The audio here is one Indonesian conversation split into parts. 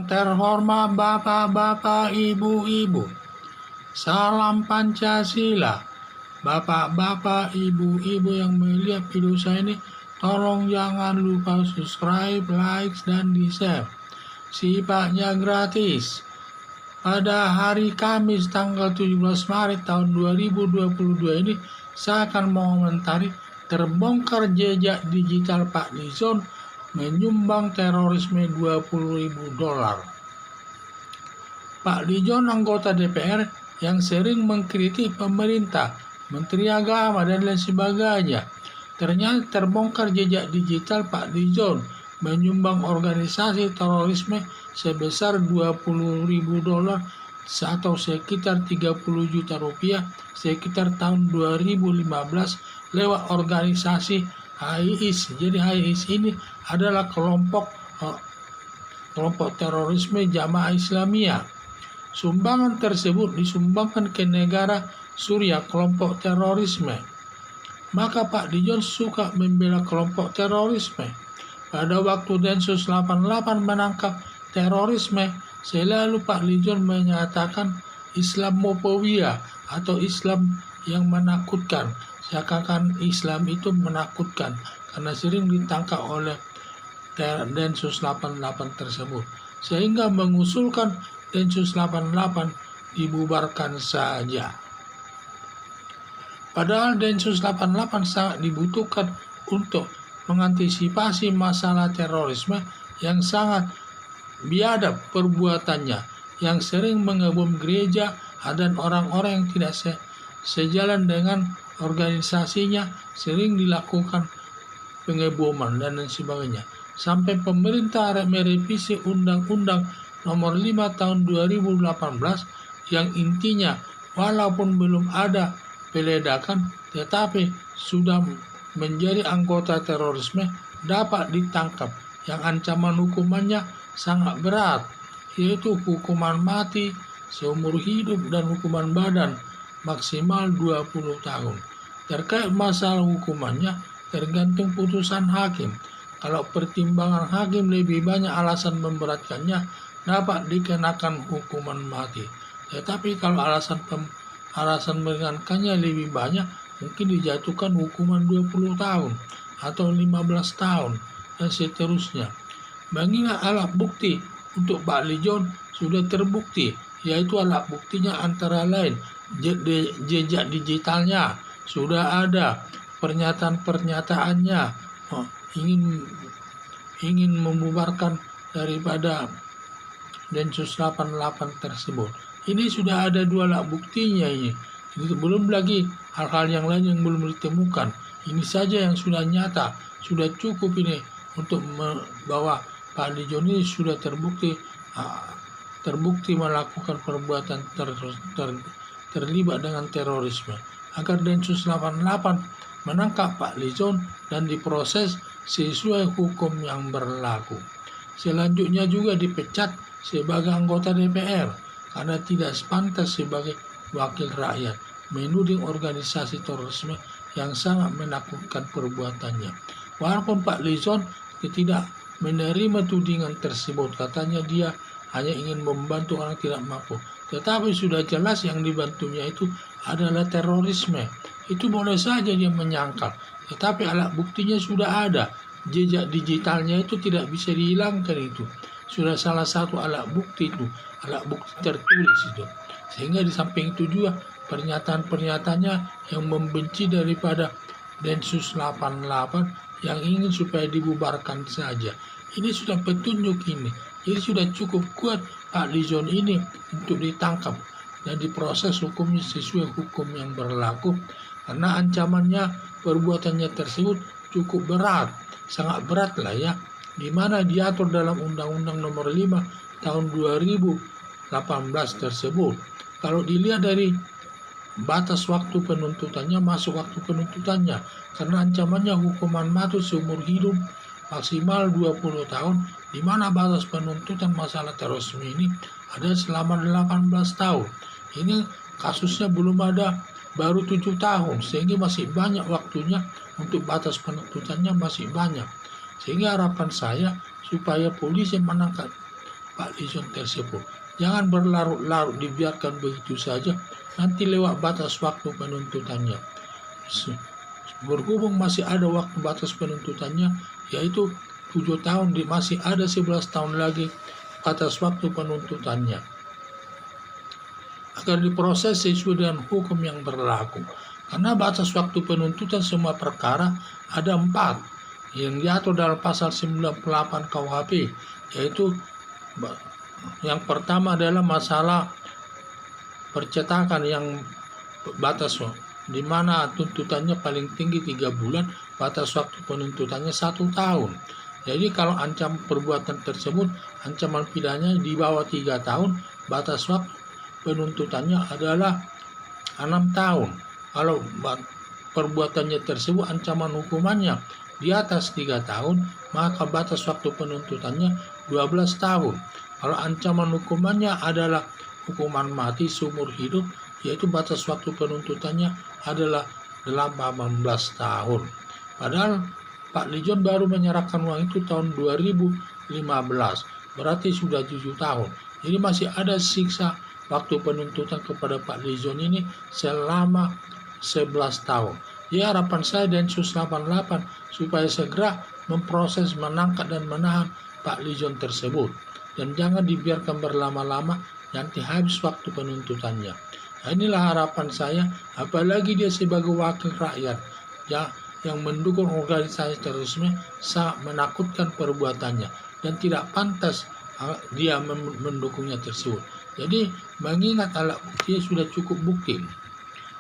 Terhormat bapak-bapak, ibu-ibu, salam Pancasila. Bapak-bapak, ibu-ibu yang melihat video saya ini, tolong jangan lupa subscribe, like, dan di-share. Sifatnya gratis. Pada hari Kamis tanggal 17 Maret tahun 2022 ini, saya akan mengomentari terbongkar jejak digital Pak Lizon menyumbang terorisme $20.000. Pak Lizon anggota DPR yang sering mengkritik pemerintah, Menteri Agama, dan lain sebagainya. Ternyata terbongkar jejak digital Pak Lizon menyumbang organisasi terorisme sebesar $20.000 atau sekitar 30 juta rupiah sekitar tahun 2015 lewat organisasi HIIS. Jadi HIIS ini adalah kelompok terorisme Jamaah Islamiyah. Sumbangan tersebut disumbangkan ke negara Suriah, kelompok terorisme. Maka Pak Lizon suka membela kelompok terorisme. Pada waktu Densus 88 menangkap terorisme, selalu Pak Lizon menyatakan Islamofobia atau Islam yang menakutkan. Seakan-akan Islam itu menakutkan karena sering ditangkap oleh Densus 88 tersebut. Sehingga mengusulkan Densus 88 dibubarkan saja. Padahal Densus 88 sangat dibutuhkan untuk mengantisipasi masalah terorisme yang sangat biadab perbuatannya, yang sering mengebom gereja dan orang-orang yang tidak sejalan dengan organisasinya sering dilakukan pengeboman dan lain sebagainya. Sampai pemerintah merevisi Undang-Undang Nomor 5 Tahun 2018 yang intinya walaupun belum ada peledakan tetapi sudah menjadi anggota terorisme dapat ditangkap, yang ancaman hukumannya sangat berat, yaitu hukuman mati, seumur hidup, dan hukuman badan maksimal 20 tahun. Terkait masalah hukumannya tergantung putusan hakim. Kalau pertimbangan hakim lebih banyak alasan memberatkannya, dapat dikenakan hukuman mati. Tetapi kalau alasan meringankannya lebih banyak, mungkin dijatuhkan hukuman 20 tahun atau 15 tahun dan seterusnya. Mengingat alat bukti untuk Pak Lizon sudah terbukti, yaitu alat buktinya antara lain jejak digitalnya sudah ada, pernyataan-pernyataannya ingin membubarkan daripada Densus 88 tersebut. Ini sudah ada 2 alat buktinya ini. Belum lagi hal-hal yang lain yang belum ditemukan. Ini saja yang sudah nyata, sudah cukup ini untuk bahwa Pak Lizon ini sudah terbukti melakukan perbuatan terlibat dengan terorisme. Agar Densus 88 menangkap Pak Lizon dan diproses sesuai hukum yang berlaku. Selanjutnya juga dipecat sebagai anggota DPR karena tidak pantas sebagai wakil rakyat, menuding organisasi terorisme yang sangat menakutkan perbuatannya. Walaupun Pak Lizon tidak menerima tudingan tersebut, katanya dia hanya ingin membantu orang tidak mampu. Tetapi sudah jelas yang dibantunya itu adalah terorisme. Itu boleh saja dia menyangkal, tetapi alat buktinya sudah ada. Jejak digitalnya itu tidak bisa dihilangkan itu. Sudah salah satu alat bukti itu, alat bukti tertulis itu. Sehingga di samping itu juga pernyataan-pernyataannya yang membenci daripada Densus 88 yang ingin supaya dibubarkan saja. Ini sudah petunjuk ini. Jadi sudah cukup kuat Pak Lizon ini untuk ditangkap dan diproses hukumnya sesuai hukum yang berlaku. Karena ancamannya, perbuatannya tersebut cukup berat. Sangat berat lah ya. Di mana diatur dalam Undang-Undang Nomor 5 Tahun 2018 tersebut. Kalau dilihat dari batas waktu penuntutannya, masuk waktu penuntutannya, karena ancamannya hukuman mati seumur hidup maksimal 20 tahun, di mana batas penuntutan masalah terorisme ini ada selama 18 tahun. Ini kasusnya belum ada, baru 7 tahun, sehingga masih banyak waktunya untuk batas penuntutannya masih banyak. Sehingga harapan saya supaya polisi menangkap Pak Li Jong tersebut. Jangan berlarut-larut, dibiarkan begitu saja, nanti lewat batas waktu penuntutannya. Berhubung masih ada waktu batas penuntutannya, yaitu 7 tahun, masih ada 11 tahun lagi batas waktu penuntutannya, agar diproses sesuai dengan hukum yang berlaku. Karena batas waktu penuntutan semua perkara ada 4 yang diatur dalam pasal 98 KUHP, yaitu yang pertama adalah masalah percetakan yang batas, di mana tuntutannya paling tinggi 3 bulan, batas waktu penuntutannya 1 tahun. Jadi kalau ancam perbuatan tersebut, ancaman pidananya di bawah 3 tahun, batas waktu penuntutannya adalah 6 tahun. Kalau perbuatannya tersebut ancaman hukumannya di atas 3 tahun, maka batas waktu penuntutannya 12 tahun. Kalau ancaman hukumannya adalah hukuman mati seumur hidup, yaitu batas waktu penuntutannya adalah 18 tahun. Padahal Pak Li Jong baru menyerahkan uang itu tahun 2015, berarti sudah 7 tahun. Jadi masih ada siksa waktu penuntutan kepada Pak Li Jong ini selama 11 tahun. Ya, harapan saya Densus 88 supaya segera memproses, menangkap dan menahan Pak Li Jong tersebut, dan jangan dibiarkan berlama-lama, nanti habis waktu penuntutannya. Nah, inilah harapan saya, apalagi dia sebagai wakil rakyat ya, yang mendukung organisasi terorisme, sangat menakutkan perbuatannya dan tidak pantas dia mendukungnya tersebut. Jadi mengingat alat bukti sudah cukup bukti.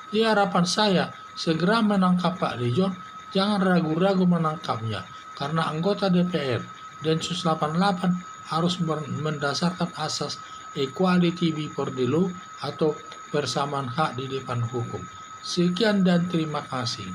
Jadi harapan saya segera menangkap Pak Li Jong, jangan ragu-ragu menangkapnya, karena anggota DPR Densus 88 harus mendasarkan asas equality before the law atau persamaan hak di depan hukum. Sekian dan terima kasih.